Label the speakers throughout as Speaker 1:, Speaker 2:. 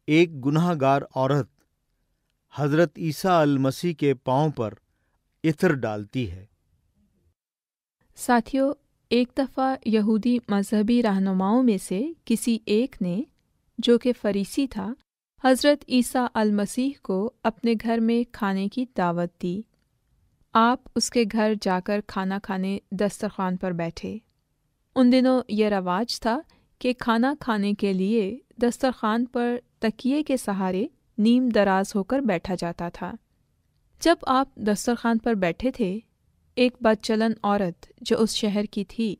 Speaker 1: ایک گناہ گار عورت حضرت عیسیٰ المسیح کے پاؤں پر عطر ڈالتی ہے۔
Speaker 2: ساتھیو، ایک دفعہ یہودی مذہبی رہنماؤں میں سے کسی ایک نے، جو کہ فریسی تھا، حضرت عیسیٰ المسیح کو اپنے گھر میں کھانے کی دعوت دی۔ آپ اس کے گھر جا کر کھانا کھانے دسترخوان پر بیٹھے۔ ان دنوں یہ رواج تھا کہ کھانا کھانے کے لیے دسترخوان پر تکیے کے سہارے نیم دراز ہو کر بیٹھا جاتا تھا۔ جب آپ دسترخوان پر بیٹھے تھے، ایک بدچلن عورت جو اس شہر کی تھی،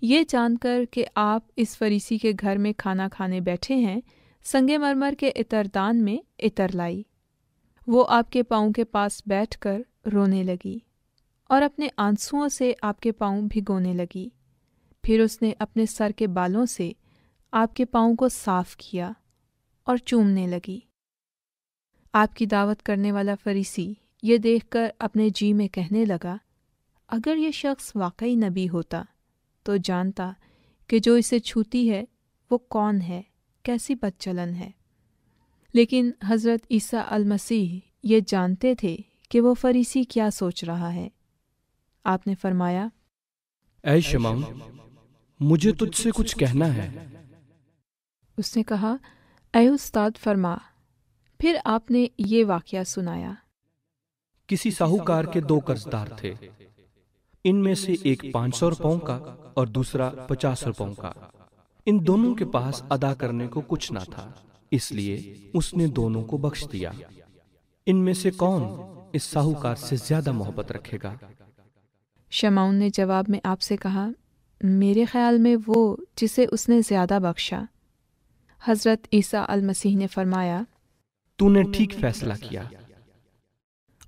Speaker 2: یہ جان کر کہ آپ اس فریسی کے گھر میں کھانا کھانے بیٹھے ہیں، سنگ مرمر کے عطردان میں عطر لائی۔ وہ آپ کے پاؤں کے پاس بیٹھ کر رونے لگی اور اپنے آنسوؤں سے آپ کے پاؤں بھگونے لگی۔ پھر اس نے اپنے سر کے بالوں سے آپ کے پاؤں کو صاف کیا اور چومنے لگی۔ آپ کی دعوت کرنے والا فریسی یہ دیکھ کر اپنے جی میں کہنے لگا، اگر یہ شخص واقعی نبی ہوتا تو جانتا کہ جو اسے چھوتی ہے وہ کون ہے، کیسی بدچلن ہے۔ لیکن حضرت عیسیٰ المسیح یہ جانتے تھے کہ وہ فریسی کیا سوچ رہا ہے۔ آپ نے فرمایا،
Speaker 3: اے شمعون، مجھے تجھ سے کچھ کہنا ہے۔
Speaker 2: اس نے کہا، اے استاد فرما۔ پھر آپ نے یہ واقعہ سنایا۔
Speaker 3: کسی ساہوکار کے 2 قرضدار تھے۔ ان میں سے ایک 500 روپوں کا اور دوسرا 50 روپوں کا۔ ان دونوں کے پاس ادا کرنے کو کچھ نہ تھا، اس لیے اس نے دونوں کو بخش دیا۔ ان میں سے کون اس ساہوکار سے زیادہ محبت رکھے گا؟
Speaker 2: شمعون نے جواب میں آپ سے کہا، میرے خیال میں وہ جسے اس نے زیادہ بخشا۔ حضرت عیسیٰ المسیح نے فرمایا،
Speaker 3: تو نے ٹھیک فیصلہ کیا۔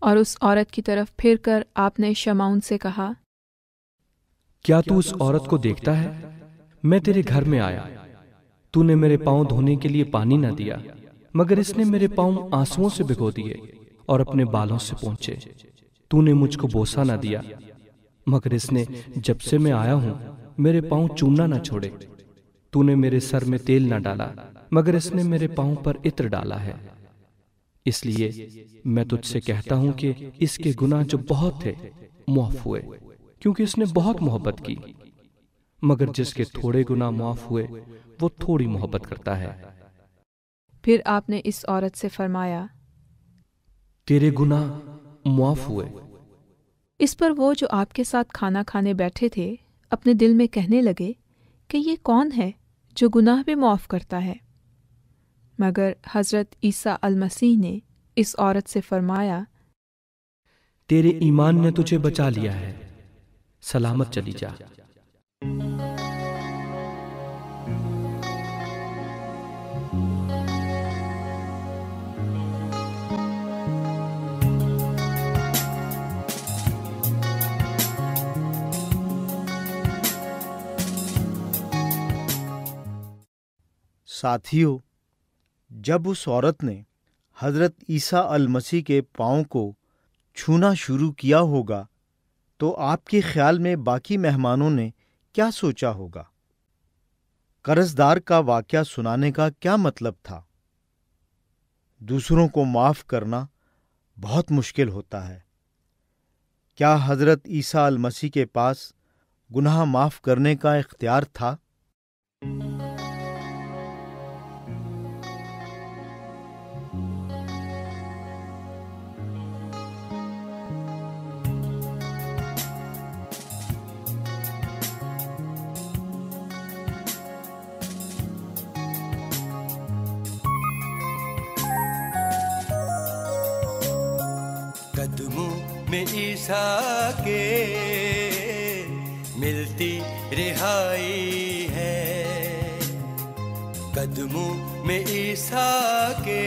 Speaker 2: اور اس عورت کی طرف پھر کر آپ نے شمعون سے کہا،
Speaker 3: کیا تو اس عورت کو دیکھتا ہے؟ میں تیرے گھر میں آیا، تو نے میرے پاؤں دھونے کے لیے پانی نہ دیا، مگر اس نے میرے پاؤں آنسوؤں سے بھگو دیے اور اپنے بالوں سے پونچھے۔ تو نے مجھ کو بوسہ نہ دیا، مگر اس نے جب سے میں آیا ہوں میرے پاؤں چومنا نہ چھوڑے۔ تو نے میرے سر میں تیل نہ ڈالا، مگر اس نے میرے پاؤں پر عطر ڈالا ہے۔ اس لیے میں تجھ سے کہتا ہوں کہ اس کے گناہ جو بہت تھے معاف ہوئے، کیونکہ اس نے بہت محبت کی۔ مگر جس کے تھوڑے گناہ معاف ہوئے وہ تھوڑی محبت کرتا ہے۔
Speaker 2: پھر آپ نے اس عورت سے فرمایا،
Speaker 3: تیرے گناہ معاف ہوئے۔
Speaker 2: اس پر وہ جو آپ کے ساتھ کھانا کھانے بیٹھے تھے اپنے دل میں کہنے لگے کہ یہ کون ہے جو گناہ بھی معاف کرتا ہے؟ مگر حضرت عیسیٰ المسیح نے اس عورت سے فرمایا،
Speaker 3: تیرے ایمان نے تجھے بچا لیا ہے، سلامت چلی جا۔
Speaker 1: ساتھیو، جب اس عورت نے حضرت عیسیٰ المسیح کے پاؤں کو چھونا شروع کیا ہوگا تو آپ کے خیال میں باقی مہمانوں نے کیا سوچا ہوگا؟ قرضدار کا واقعہ سنانے کا کیا مطلب تھا؟ دوسروں کو معاف کرنا بہت مشکل ہوتا ہے۔ کیا حضرت عیسیٰ المسیح کے پاس گناہ معاف کرنے کا اختیار تھا؟
Speaker 4: قدموں میں عیسیٰ کے ملتی رہائی ہے، قدموں میں عیسیٰ کے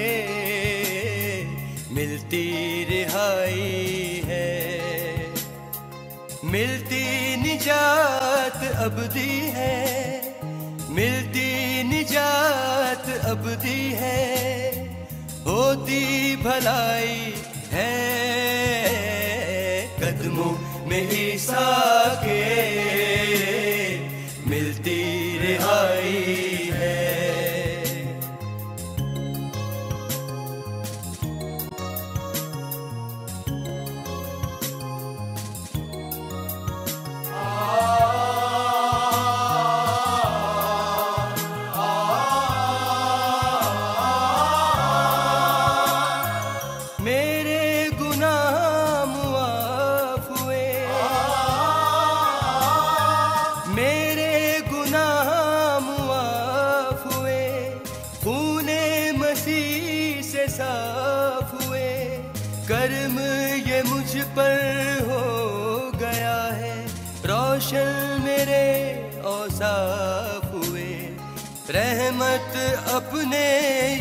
Speaker 4: ملتی رہائی ہے، ملتی نجات ابدی ہے، ملتی نجات ابدی ہے، ہوتی بھلائی ہے، قدموں میں عیسیٰ کے ملتی رہائی ہے۔ مسیح سے صاف ہوئے، کرم یہ مجھ پر ہو گیا ہے، روشن میرے اوصاف ہوئے، رحمت اپنے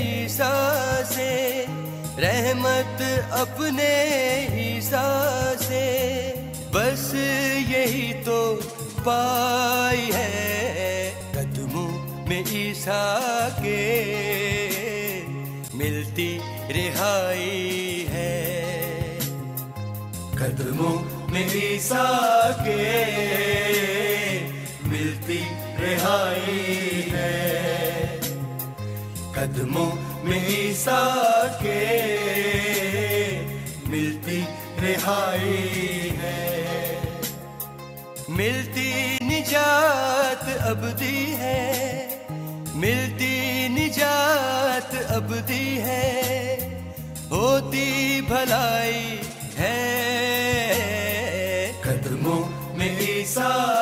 Speaker 4: عیسیٰ سے، رحمت اپنے عیسیٰ سے، بس یہی تو پائی ہے، قدموں میں عیسیٰ کے ملتی رہائی ہے، قدموں میں عیسیٰ کے ملتی رہائی ہے، قدموں میں عیسیٰ کے ملتی رہائی ہے، ملتی نجات ابدی ہے، ملتی نجات ابدی ہے، ہوتی بھلائی ہے، قدموں میں عیسیٰ